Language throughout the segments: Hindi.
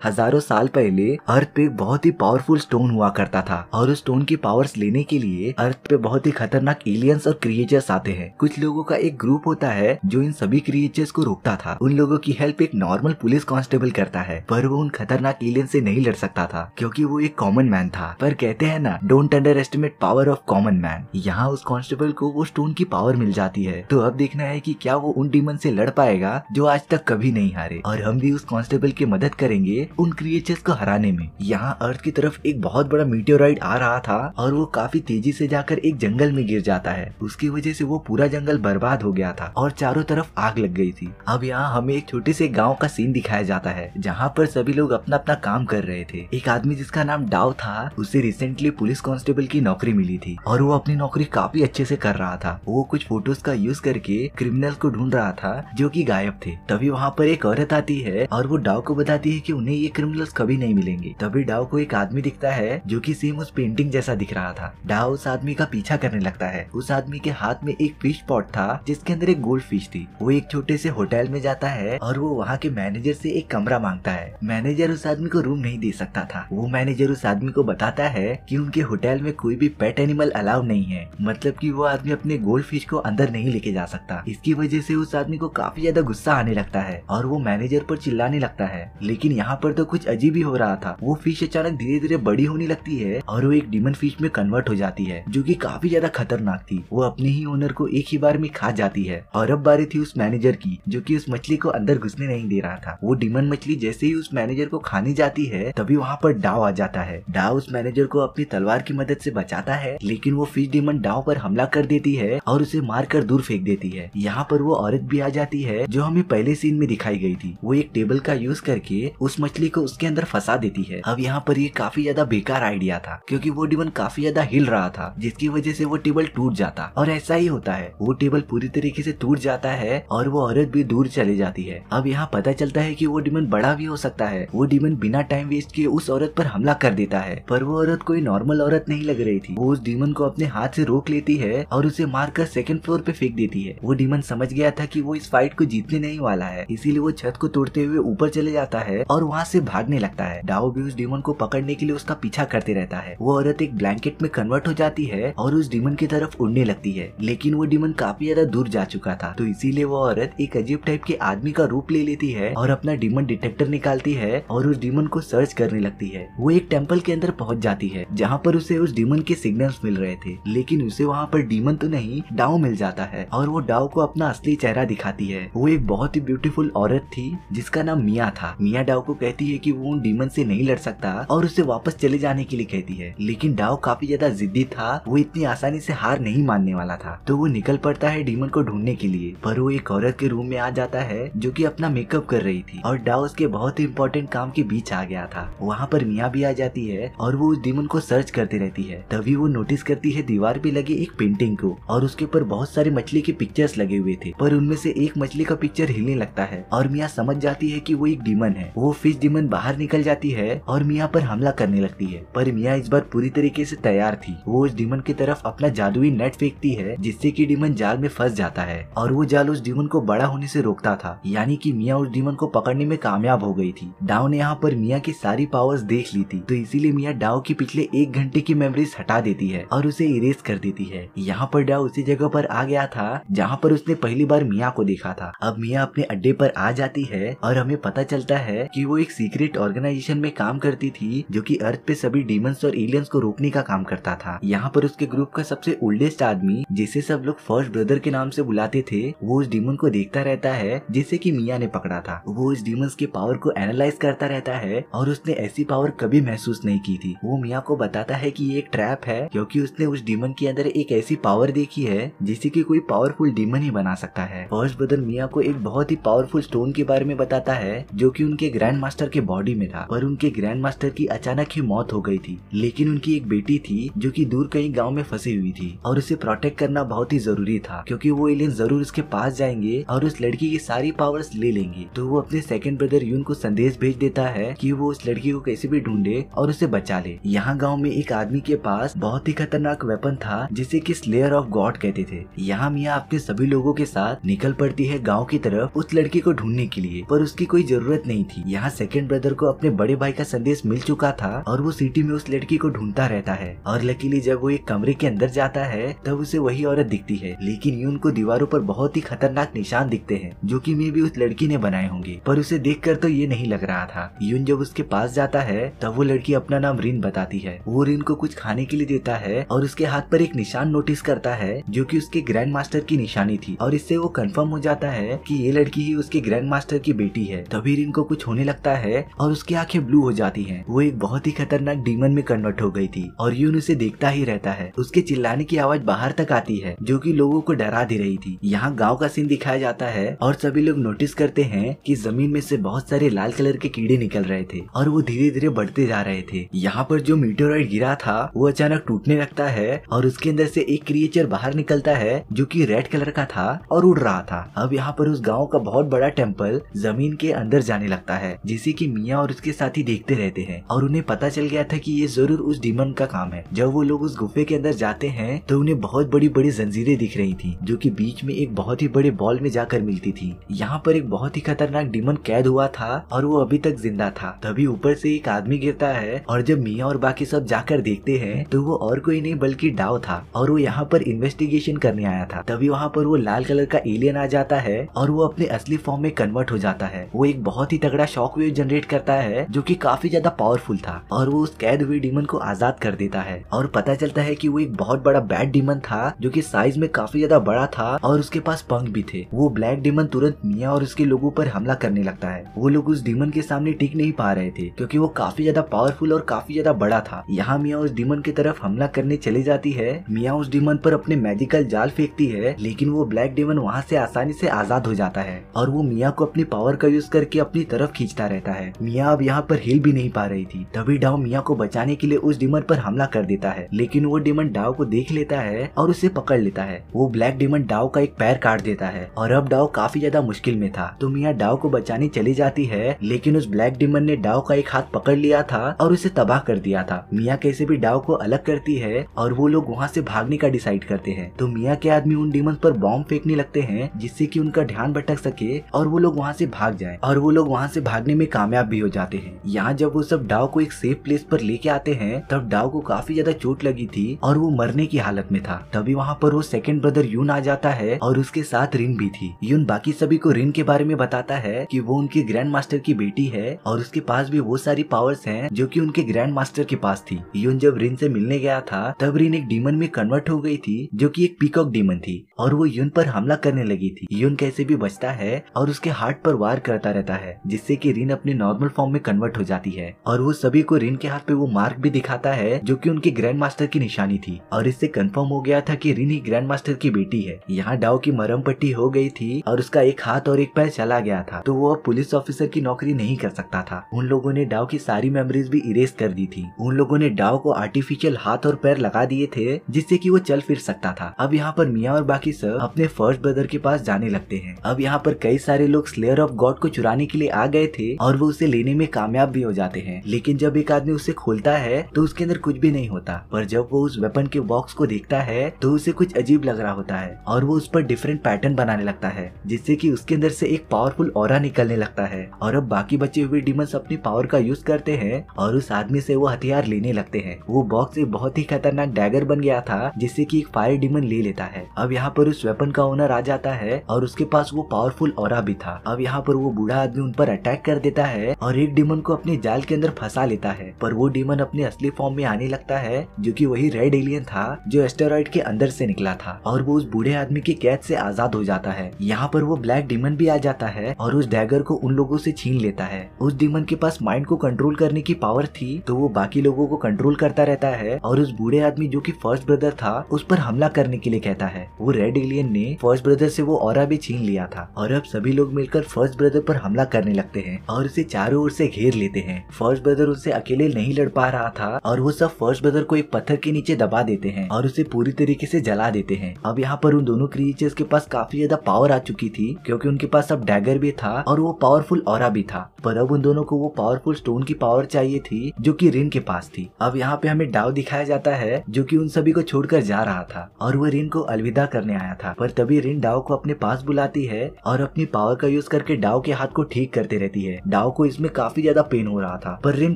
हजारों साल पहले अर्थ पे एक बहुत ही पावरफुल स्टोन हुआ करता था और उस स्टोन की पावर्स लेने के लिए अर्थ पे बहुत ही खतरनाक एलियंस और क्रिएचर्स आते हैं। कुछ लोगों का एक ग्रुप होता है जो इन सभी क्रिएचर्स को रोकता था। उन लोगों की हेल्प एक नॉर्मल पुलिस कांस्टेबल करता है, पर वो उन खतरनाक एलियंस से नहीं लड़ सकता था क्योंकि वो एक कॉमन मैन था। पर कहते हैं ना, don't under estimate power of common man. यहाँ उस कांस्टेबल को वो स्टोन की पावर मिल जाती है। तो अब देखना है कि क्या वो उन डीमन से लड़ पाएगा जो आज तक कभी नहीं हारे, और हम भी उस कांस्टेबल की मदद करेंगे उन क्रिएचर्स को हराने में। यहाँ अर्थ की तरफ एक बहुत बड़ा मीटियोराइड आ रहा था और वो काफी तेजी से जाकर एक जंगल में गिर जाता है। उसकी वजह से वो पूरा जंगल बर्बाद हो गया था और चारों तरफ आग लग गई थी। अब यहाँ हमें एक छोटे से गाँव का सीन दिखाया जाता है जहाँ पर सभी लोग अपना अपना काम कर रहे थे। एक आदमी जिसका नाम डाव था, उसे रिसेंटली पुलिस कांस्टेबल की नौकरी मिली थी और वो अपनी नौकरी काफी अच्छे से कर रहा था। वो कुछ फोटोज का यूज करके क्रिमिनल को ढूंढ रहा था जो कि गायब थे। तभी वहाँ पर एक औरत आती है और वो डाव को बताती है कि उन्हें ये क्रिमिनल्स कभी नहीं मिलेंगे। तभी डाव को एक आदमी दिखता है जो कि सेम उस पेंटिंग जैसा दिख रहा था। डाव उस आदमी का पीछा करने लगता है। उस आदमी के हाथ में एक फिश पॉट था जिसके अंदर एक गोल्ड फिश थी। वो एक छोटे से होटल में जाता है और वो वहाँ के मैनेजर से एक कमरा मांगता है। मैनेजर उस आदमी को रूम नहीं दे सकता था। वो मैनेजर उस आदमी को बताता है कि उनके होटल में कोई भी पेट एनिमल अलाउ नहीं है, मतलब कि वो आदमी अपने गोल्ड फिश को अंदर नहीं लेके जा सकता। इसकी वजह से उस आदमी को काफी ज्यादा गुस्सा आने लगता है और वो मैनेजर पर चिल्लाने लगता है। लेकिन यहाँ पर तो कुछ अजीब ही हो रहा था। वो फिश अचानक धीरे धीरे बड़ी होने लगती है और वो एक डीमन फिश में कन्वर्ट हो जाती है जो कि काफी ज्यादा खतरनाक थी। वो अपने ही ओनर को एक ही बार में खा जाती है। और अब बारी थी उस मैनेजर की जो कि उस मछली को अंदर घुसने नहीं दे रहा था। वो डीमन मछली जैसे ही उस मैनेजर को खाने जाती है तभी वहाँ पर डाव आ जाता है। डाव उस मैनेजर को अपनी तलवार की मदद से बचाता है, लेकिन वो फिश डीमन डाव पर हमला कर देती है और उसे मारकर दूर फेंक देती है। यहाँ पर वो औरत भी आ जाती है जो हमें पहले सीन में दिखाई गई थी। वो एक टेबल का यूज करके उस मछली को उसके अंदर फंसा देती है। अब यहाँ पर ये काफी ज्यादा बेकार आइडिया था क्योंकि वो डीमन काफी ज्यादा हिल रहा था, जिसकी वजह से वो टेबल टूट जाता। और ऐसा ही होता है, वो टेबल पूरी तरीके से टूट जाता है और वो औरत भी दूर चली जाती है। अब यहाँ पता चलता है कि वो डीमन बड़ा भी हो सकता है। वो डीमन बिना टाइम वेस्ट किए उस औरत पर हमला कर देता है, पर वो औरत कोई नॉर्मल औरत नहीं लग रही थी। वो उस डीमन को अपने हाथ से रोक लेती है और उसे मारकर सेकंड फ्लोर पे फेंक देती है। वो डीमन समझ गया था कि वो इस फाइट को जीतने नहीं वाला है, इसीलिए वो छत को तोड़ते हुए ऊपर चले जाता है और वहाँ से भागने लगता है। डाओ भी उस डीमन को पकड़ने के लिए उसका पीछा करते रहता है। वो औरत एक ब्लैंकेट में कन्वर्ट हो जाती है और उस डीमन की तरफ उड़ने लगती है, लेकिन वो डीमन काफी ज्यादा दूर जा चुका था, तो इसीलिए वो औरत एक अजीब टाइप के आदमी का रूप ले लेती है और अपना डीमन डिटेक्टर निकालती है और उस डीमन को सर्च करने लगती है। वो एक टेम्पल के अंदर पहुंच जाती है जहाँ पर उसे उस डीमन के सिग्नल्स मिल रहे थे, लेकिन उसे वहाँ पर डीमन तो नहीं, डाओ मिल जाता है और वो डाओ को अपना असली चेहरा दिखाती है। वो एक बहुत ही ब्यूटीफुल औरत थी जिसका नाम मिया था। मिया डाओ को कहती है कि वो उन डीमन से नहीं लड़ सकता और उसे वापस चले जाने के लिए कहती है, लेकिन डाओ काफी ज्यादा जिद्दी था। वो इतनी आसानी से हार नहीं मानने वाला था, तो वो निकल पड़ता है डीमन को ढूंढने के लिए। पर वो एक औरत के रूम में आ जाता है जो कि अपना मेकअप कर रही थी और डाओ उसके बहुत ही इंपॉर्टेंट काम के बीच आ गया था। वहाँ पर मिया भी आ जाती है और वो उस डीमन को सर्च करती रहती है। तभी वो नोटिस करती है दीवार पे लगे एक पेंटिंग को और उसके ऊपर बहुत सारे मछली के पिक्चर्स लगे हुए थे, पर उनमें से एक मछली का पिक्चर हिलने लगता है और मिया समझ जाती है कि वो एक डीमन है। वो फिश डीमन बाहर निकल जाती है और मिया पर हमला करने लगती है, पर मिया इस बार पूरी तरीके से तैयार थी। वो उस डीमन की तरफ अपना जादुई नेट फेंकती है जिससे कि डीमन जाल में फंस जाता है और वो जाल उस डीमन को बड़ा होने से रोकता था, यानी कि मिया उस डीमन को पकड़ने में कामयाब हो गई थी। डाओ ने यहाँ पर मिया की सारी पावर्स देख ली थी, तो इसीलिए मिया डाओ की पिछले 1 घंटे की मेमोरीज हटा देती है और उसे इरेज कर देती है। यहाँ पर डाओ उसी जगह पर आ गया था जहाँ पर उसने पहली बार मिया को देखा था। अब मिया अपने अड्डे पर आ जाती है और हमें पता चलता है कि वो एक सीक्रेट ऑर्गेनाइजेशन में काम करती थी जो कि अर्थ पे सभी डीमंस और एलियंस को रोकने का काम करता था। यहाँ पर उसके ग्रुप का सबसे ओल्डेस्ट आदमी, जिसे सब लोग फर्स्ट ब्रदर के नाम से बुलाते थे, वो उस डीमन को देखता रहता है जिसे कि मिया ने पकड़ा था। वो उस डीमंस के पावर को एनालाइज करता रहता है और उसने ऐसी पावर कभी महसूस नहीं की थी। वो मिया को बताता है कि ये एक ट्रैप है क्योंकि उसने उस डीमन के अंदर एक ऐसी पावर देखी है जिसे कि कोई पावरफुल डीमन ही बना सकता है। फर्स्ट ब्रदर मिया को एक बहुत ही पावरफुल स्टोन के बारे में बताता है जो कि उनके ग्रैंड मास्टर के बॉडी में था, पर उनके ग्रैंड मास्टर की अचानक ही मौत हो गई थी। लेकिन उनकी एक बेटी थी जो कि दूर कहीं गांव में फंसी हुई थी और उसे प्रोटेक्ट करना बहुत ही जरूरी था क्योंकि वो एलियन जरूर उसके पास जाएंगे और उस लड़की की सारी पावर्स ले लेंगे। तो वो अपने सेकंड ब्रदर यून को संदेश भेज देता है कि वो उस लड़की को कैसे भी ढूंढे और उसे बचा ले। यहाँ गाँव में एक आदमी के पास बहुत ही खतरनाक वेपन था जिसे कि स्लेयर ऑफ गॉड कहते थे। यहाँ मिया अपने सभी लोगों के साथ निकल पड़ती है गांव की तरफ उस लड़की को ढूंढने के लिए, पर उसकी कोई जरूरत नहीं थी। यहाँ सेकंड ब्रदर को अपने बड़े भाई का संदेश मिल चुका था और वो सिटी में उस लड़की को ढूंढता रहता है। और लकीली जब वो एक कमरे के अंदर जाता है तब उसे वही औरत दिखती है, लेकिन यून को दीवारों पर बहुत ही खतरनाक निशान दिखते हैं जो कि मे भी उस लड़की ने बनाए होंगे, पर उसे देखकर तो ये नहीं लग रहा था। यून जब उसके पास जाता है तब वो लड़की अपना नाम रिन बताती है। वो रिन को कुछ खाने के लिए देता है और उसके हाथ पर एक निशान नोटिस करता है जो कि उसके ग्रैंड मास्टर की निशानी थी, और इससे वो कंफर्म हो जाता है कि ये लड़की ही उसके ग्रैंड मास्टर की बेटी है। तभी रिन को कुछ होने लगता है और उसकी आंखें ब्लू हो जाती हैं। वो एक बहुत ही खतरनाक डीमन में कन्वर्ट हो गई थी और यून उसे देखता ही रहता है। उसके चिल्लाने की आवाज बाहर तक आती है जो कि लोगों को डरा दे रही थी। यहाँ गांव का सीन दिखाया जाता है और सभी लोग नोटिस करते हैं कि जमीन में से बहुत सारे लाल कलर के कीड़े निकल रहे थे और वो धीरे धीरे बढ़ते जा रहे थे। यहाँ पर जो मीटेओराइट गिरा था वो अचानक टूटने लगता है और उसके अंदर से एक क्रिएचर बाहर निकलता है जो कि रेड कलर का था और उड़ रहा था। अब यहाँ पर उस गांव का बहुत बड़ा टेम्पल जमीन के अंदर जाने लगता है, जिसे कि मिया और उसके साथी देखते रहते हैं और उन्हें पता चल गया था कि ये जरूर उस डीमन का काम है। जब वो लोग उस गुफे के अंदर जाते हैं तो उन्हें बहुत बड़ी बड़ी जंजीरें दिख रही थी जो कि बीच में एक बहुत ही बड़े बॉल में जाकर मिलती थी। यहाँ पर एक बहुत ही खतरनाक डीमन कैद हुआ था और वो अभी तक जिंदा था। तभी ऊपर से एक आदमी गिरता है और जब मिया और बाकी सब जाकर देखते हैं तो वो और कोई नहीं बल्कि डाओ था और वो यहाँ पर इन्वेस्टिगेशन करने आया था। तभी वहाँ पर वो लाल कलर का एलियन आ जाता है और वो अपने असली फॉर्म में कन्वर्ट हो जाता है। वो एक बहुत ही तगड़ा शॉक वेव जनरेट करता है जो कि काफी ज्यादा पावरफुल था और वो उस कैद हुए डीमन को आजाद कर देता है और पता चलता है कि वो एक बहुत बड़ा बैड डीमन था जो कि साइज में काफी ज्यादा बड़ा था और उसके पास पंख भी थे। वो ब्लैक डीमन तुरंत मिया और उसके लोगों पर हमला करने लगता है। वो लोग उस डीमन के सामने टिक नहीं पा रहे थे क्योंकि वो काफी ज्यादा पावरफुल और काफी ज्यादा बड़ा था। यहाँ मिया उस डीमन की तरफ हमला करने चली जाती है। मिया उस डीमन पर अपने मैजिकल जाल फेंकती है, लेकिन वो ब्लैक डीमन वहाँ से आसानी से आजाद हो जाता है और वो मिया को अपनी पावर का यूज करके अपनी तरफ खींचता रहता है। मिया अब यहाँ पर हिल भी नहीं पा रही थी। तभी डाओ मिया को बचाने के लिए उस डीमन पर हमला कर देता है, लेकिन वो डीमन डाओ को देख लेता है और उसे पकड़ लेता है। वो ब्लैक डीमन डाओ का एक पैर काट देता है और अब डाओ काफी ज्यादा मुश्किल में था। तो मिया डाओ को बचाने चली जाती है, लेकिन उस ब्लैक डीमन ने डाओ का एक हाथ पकड़ लिया था और उसे तबाह कर दिया था। मिया कैसे भी डाओ को अलग करती है और वो लोग वहाँ से भागने का डिसाइड करते हैं। तो मिया के आदमी उन डीमन पर बॉम्ब फेंकने लगते हैं जिससे कि उनका ध्यान भटक सके और वो लोग वहाँ से भाग जाए, और वो लोग वहाँ से भागने में कामयाब भी हो जाते हैं। यहाँ जब वो सब डाओ को एक सेफ प्लेस पर लेके आते हैं तब डाओ को काफी ज्यादा चोट लगी थी और वो मरने की हालत में था। तभी वहाँ पर वो सेकंड ब्रदर यून आ जाता है और उसके साथ रिन भी थी। यून बाकी सभी को रिन के बारे में बताता है कि वो उनके ग्रैंड मास्टर की बेटी है और उसके पास भी वो सारी पावर्स हैं जो कि उनके ग्रैंड मास्टर के पास थी। यून जब रिन से मिलने गया था तब रिन एक डीमन में कन्वर्ट हो गई थी जो कि एक पीकॉक डीमन थी और वो यून पर हमला करने लगी थी। यून कैसे भी बचता है और उसके हार्ट पर वार करता रहता है जिससे कि रिन अपने नॉर्मल फॉर्म में कन्वर्ट हो जाती है और वो सभी को रिन के हाथ पे वो मार्क भी दिखाता है जो कि उनके ग्रैंड मास्टर की निशानी थी और इससे कंफर्म हो गया था कि रिन ही ग्रैंड मास्टर की बेटी है। यहाँ डाओ की मरहम पट्टी हो गई थी और उसका एक हाथ और एक पैर चला गया था, तो वो अब पुलिस ऑफिसर की नौकरी नहीं कर सकता था। उन लोगों ने डाओ की सारी मेमोरीज भी इरेज कर दी थी। उन लोगों ने डाओ को आर्टिफिशियल हाथ और पैर लगा दिए थे जिससे कि वो चल फिर सकता था। अब यहाँ पर मिया और बाकी सब अपने फर्स्ट ब्रदर के पास जाने लगते हैं। अब यहाँ पर कई सारे लोग स्लेयर ऑफ गॉड को चुराने के लिए आ गए थे और वो उसे लेने में कामयाब भी हो जाते हैं, लेकिन जब एक आदमी उसे खोलता है तो उसके अंदर कुछ भी नहीं होता। पर जब वो उस वेपन के बॉक्स को देखता है तो उसे कुछ अजीब लग रहा होता है और वो उस पर डिफरेंट पैटर्न बनाने लगता है जिससे कि उसके अंदर से एक पावरफुल ऑरा निकलने लगता है। और अब बाकी बचे हुए डीमंस अपनी पावर का यूज करते हैं और उस आदमी से वो हथियार लेने लगते हैं। वो बॉक्स एक बहुत ही खतरनाक डैगर बन गया था जिससे कि एक फायर डीमन ले लेता है। अब यहाँ पर उस वेपन का ओनर आ जाता है और उसके पास वो पावरफुल ऑरा भी था। अब यहाँ पर वो बूढ़ा आदमी उन पर अटैक कर देता है और एक डीमन को अपने जाल के अंदर फंसा लेता है, पर वो डीमन अपने असली फॉर्म में आने लगता है जो कि वही रेड एलियन था जो एस्टेरॉइड के अंदर से निकला था और वो उस बूढ़े आदमी की कैद से आजाद हो जाता है। यहाँ पर वो ब्लैक डीमन भी आ जाता है और उस डैगर को उन लोगों से छीन लेता है। उस डीमन के पास माइंड को कंट्रोल करने की पावर थी तो वो बाकी लोगों को कंट्रोल करता रहता है और उस बूढ़े आदमी जो कि फर्स्ट ब्रदर था उस पर हमला करने के लिए कहता है। वो रेड एलियन ने फर्स्ट ब्रदर से वो ऑरा भी छीन लिया था और अब सभी लोग मिलकर फर्स्ट ब्रदर पर हमला करने लगते हैं और उसे चारों ओर से घेर लेते हैं। फर्स्ट ब्रदर उससे अकेले नहीं लड़ पा रहा था और वो सब फर्स्ट ब्रदर को एक पत्थर के नीचे दबा देते हैं और उसे पूरी तरीके से जला देते हैं। अब यहाँ पर उन दोनों क्रिएचर्स के पास काफी ज्यादा पावर आ चुकी थी क्योंकि उनके पास अब डैगर भी था और वो पावरफुल ऑरा भी था, पर अब उन दोनों को वो पावरफुल स्टोन की पावर चाहिए थी जो कि रिन के पास थी। अब यहाँ पे हमें डाओ दिखाया जाता है जो कि उन सभी को छोड़कर जा रहा था और वो रिन को अलविदा करने आया था, पर तभी रिन डाओ को अपने पास बुलाती है और अपनी पावर का यूज करके डाओ के हाथ को ठीक करते रहती है। डाओ को इसमें काफी ज्यादा पेन हो रहा था, पर रिन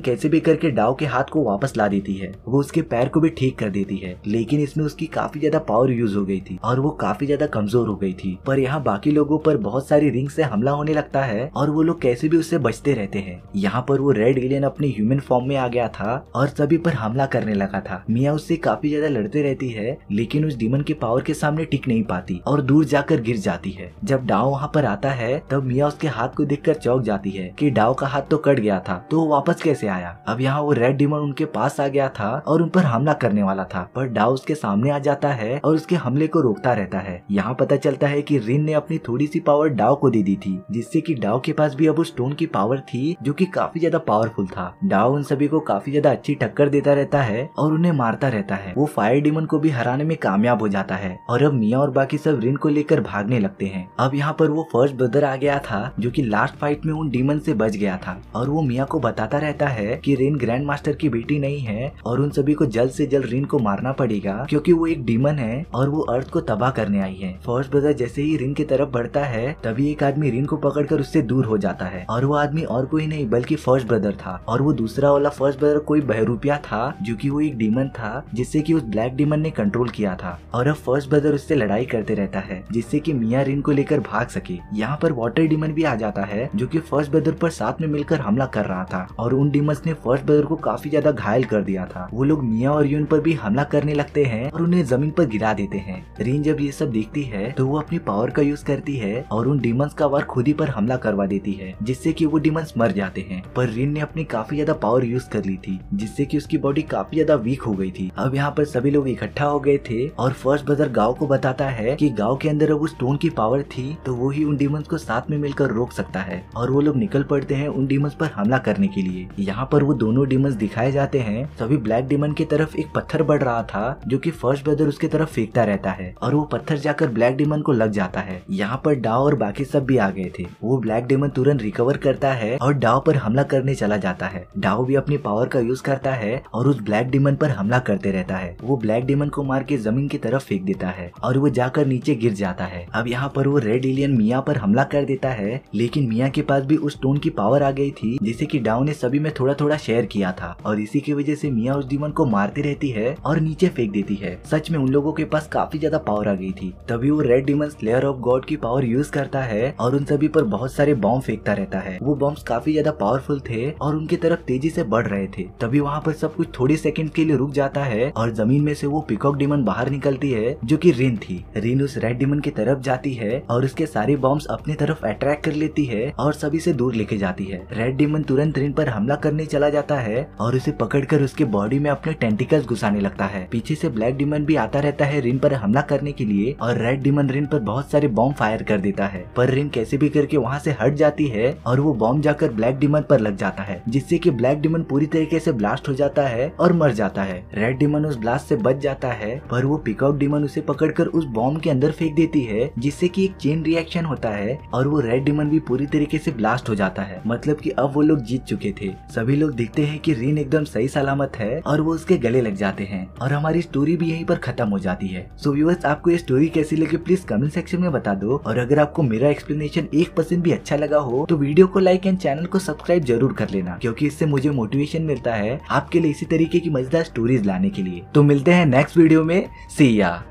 कैसे भी करके डाओ के हाथ को वापस ला देती है। वो उसके पैर को भी ठीक कर देती है, लेकिन इसमें उसकी काफी ज्यादा पावर यूज हो गई थी और वो काफी ज्यादा कमजोर हो गई थी। पर यहाँ बाकी लोगों पर बहुत सारी रिंग से हमला होने लगता है और वो लोग कैसे भी उससे बचते रहते हैं। यहाँ पर वो रेड एलियन अपने ह्यूमन फॉर्म में आ गया था और सभी पर हमला करने लगा था। मिया उससे काफी ज्यादा लड़ते रहती है, लेकिन उस डीमन के पावर के सामने टिक नहीं पाती और दूर जाकर गिर जाती है। जब डाओ वहाँ पर आता है तब मिया उसके हाथ को देखकर चौंक जाती है कि डाओ का हाथ तो कट गया था, तो वो वापस कैसे आया। अब यहाँ वो रेड डीमन उनके पास आ गया था और उन पर हमला करने वाला था, पर डाओ उसके सामने आ जाता है और उसके हमले को रोकता रहता है। यहाँ पता चलता है कि रिन ने अपनी थोड़ी सी पावर डाओ को दे दी थी, जिससे कि डाओ के पास भी अब उस स्टोन की पावर थी जो कि काफी ज्यादा पावरफुल था। डाओ उन सभी को काफी ज्यादा अच्छी टक्कर देता रहता है और उन्हें मारता रहता है। वो फायर डीमन को भी हराने में कामयाब हो जाता है और अब मिया और बाकी सब रिन को लेकर भागने लगते हैं। अब यहाँ पर वो फर्स्ट ब्रदर आ गया था जो कि लास्ट फाइट में उन डीमन से बच गया था और वो मिया को बताता रहता है कि रिन ग्रैंड मास्टर की बेटी नहीं है और उन सभी को जल्द से जल्द रिन को मारना पड़ेगा क्योंकि वो एक डीमन है और वो अर्थ को तबाह करने आई है। फर्स्ट ब्रदर जैसे ही रिन की तरफ बढ़ता है तभी एक आदमी रिन को पकड़कर उससे दूर हो जाता है और वो आदमी और कोई नहीं बल्कि फर्स्ट ब्रदर था और वो दूसरा वाला फर्स्ट ब्रदर कोई बहरूपिया था जो कि वो एक डीमन था जिससे कि उस ब्लैक डीमन ने कंट्रोल किया था। और अब फर्स्ट ब्रदर उससे लड़ाई करते रहता है जिससे कि मिया रिन को लेकर भाग सके। यहाँ पर वाटर डीमन भी आ जाता है जो कि फर्स्ट ब्रदर पर साथ में मिलकर हमला कर रहा था और उन डीमंस ने फर्स्ट ब्रदर को काफी ज्यादा घायल कर दिया था। वो लोग मिया और यून पर भी हमला करने लगते हैं और उन्हें जमीन पर गिरा देते हैं। रिन जब ये सब देखती है तो वो अपनी पावर का यूज करती है और उन डीमंस का वार खुद ही पर हमला करवा देती है जिससे कि वो डीमंस मर जाते हैं। पर रिन ने अपनी काफी ज्यादा पावर यूज कर ली थी जिससे कि उसकी बॉडी काफी ज्यादा वीक हो गई थी। अब यहाँ पर सभी लोग इकट्ठा हो गए थे और फर्स्ट ब्रदर गांव को बताता है कि गांव के अंदर अब उस स्टोन की पावर थी तो वो ही उन डीमंस को साथ में मिलकर रोक सकता है और वो लोग निकल पड़ते हैं उन डीमंस पर हमला करने के लिए। यहाँ पर वो दोनों डीमंस दिखाए जाते हैं। तभी ब्लैक डीमन की तरफ एक पत्थर बढ़ रहा था जो कि फर्स्ट ब्रदर उसकी तरफ फेंकता रहता है और वो पत्थर जाकर ब्लैक डीमन को लग जाता है। यहाँ पर डाओ और बाकी सब भी आ गए थे। वो ब्लैक डीमन तुरंत रिकवर करता है और डाओ पर हमला करने चला जाता है। डाओ भी अपनी पावर का यूज करता है और उस ब्लैक डीमन पर हमला करते रहता है। वो ब्लैक डीमन को मार के जमीन की तरफ फेंक देता है और वो जाकर नीचे गिर जाता है। अब यहाँ पर वो रेड एलियन मिया पर हमला कर देता है, लेकिन मिया के पास भी उस स्टोन की पावर आ गई थी जिसे कि डाओ ने सभी में थोड़ा थोड़ा शेयर किया था और इसी की वजह से मिया उस डीमन को मारती रहती है और नीचे फेंक देती है। सच में उन लोगों के पास काफी ज्यादा पावर आ गई थी। तभी वो red demon slayer of God की पावर यूज करता है और उन सभी पर बहुत सारे बॉम्ब फेंकता रहता है। वो बॉम्ब्स काफी ज्यादा पावरफुल थे और उनकी तरफ तेजी से बढ़ रहे थे। तभी वहाँ पर सब कुछ थोड़े सेकंड के लिए रुक जाता है और जमीन में से वो पिकॉक डीमन बाहर निकलती है जो कि रिन थी। रिन उस रेड डीमन की तरफ जाती है और उसके सारे बॉम्ब्स अपनी तरफ अट्रैक्ट कर लेती है और सभी से दूर लेके जाती है। रेड डीमन तुरंत रिन पर हमला करने चला जाता है और उसे पकड़कर उसके बॉडी में अपने टेंटिकल्स घुसाने लगता है। पीछे से ब्लैक डीमन भी आता रहता है रिन पर हमला करने के लिए और रेड डीमन रिन पर बहुत सारे बॉम्ब फायर कर देता है, पर रिन कैसे भी करके वहाँ से हट जाती है और वो बॉम्ब जाकर ब्लैक डीमन पर लग जाता है जिससे कि ब्लैक डीमन पूरी तरीके से ब्लास्ट हो जाता है और मर जाता है। रेड डीमन उस ब्लास्ट से बच जाता है, पर वो पिकॉक डीमन उसे पकड़कर उस बॉम्ब के अंदर फेंक देती है जिससे कि एक चेन रिएक्शन होता है और वो रेड डीमन भी पूरी तरीके से ब्लास्ट हो जाता है। मतलब कि अब वो लोग जीत चुके थे। सभी लोग देखते हैं कि रिन एकदम सही सलामत है और वो उसके गले लग जाते हैं और हमारी स्टोरी भी यहीं पर खत्म हो जाती है। सो व्यूअर्स, आपको ये स्टोरी कैसी लगी प्लीज कमेंट सेक्शन में बता दो और अगर आपको मेरा एक्सप्लेनेशन 1% भी अच्छा लगा हो तो वीडियो को लाइक एंड चैनल को सब्सक्राइब जरूर कर लेना, क्योंकि इससे मुझे मोटिवेशन मिलता है आपके लिए इसी तरीके की मजेदार स्टोरीज लाने के लिए। तो मिलते हैं नेक्स्ट वीडियो में। सी या।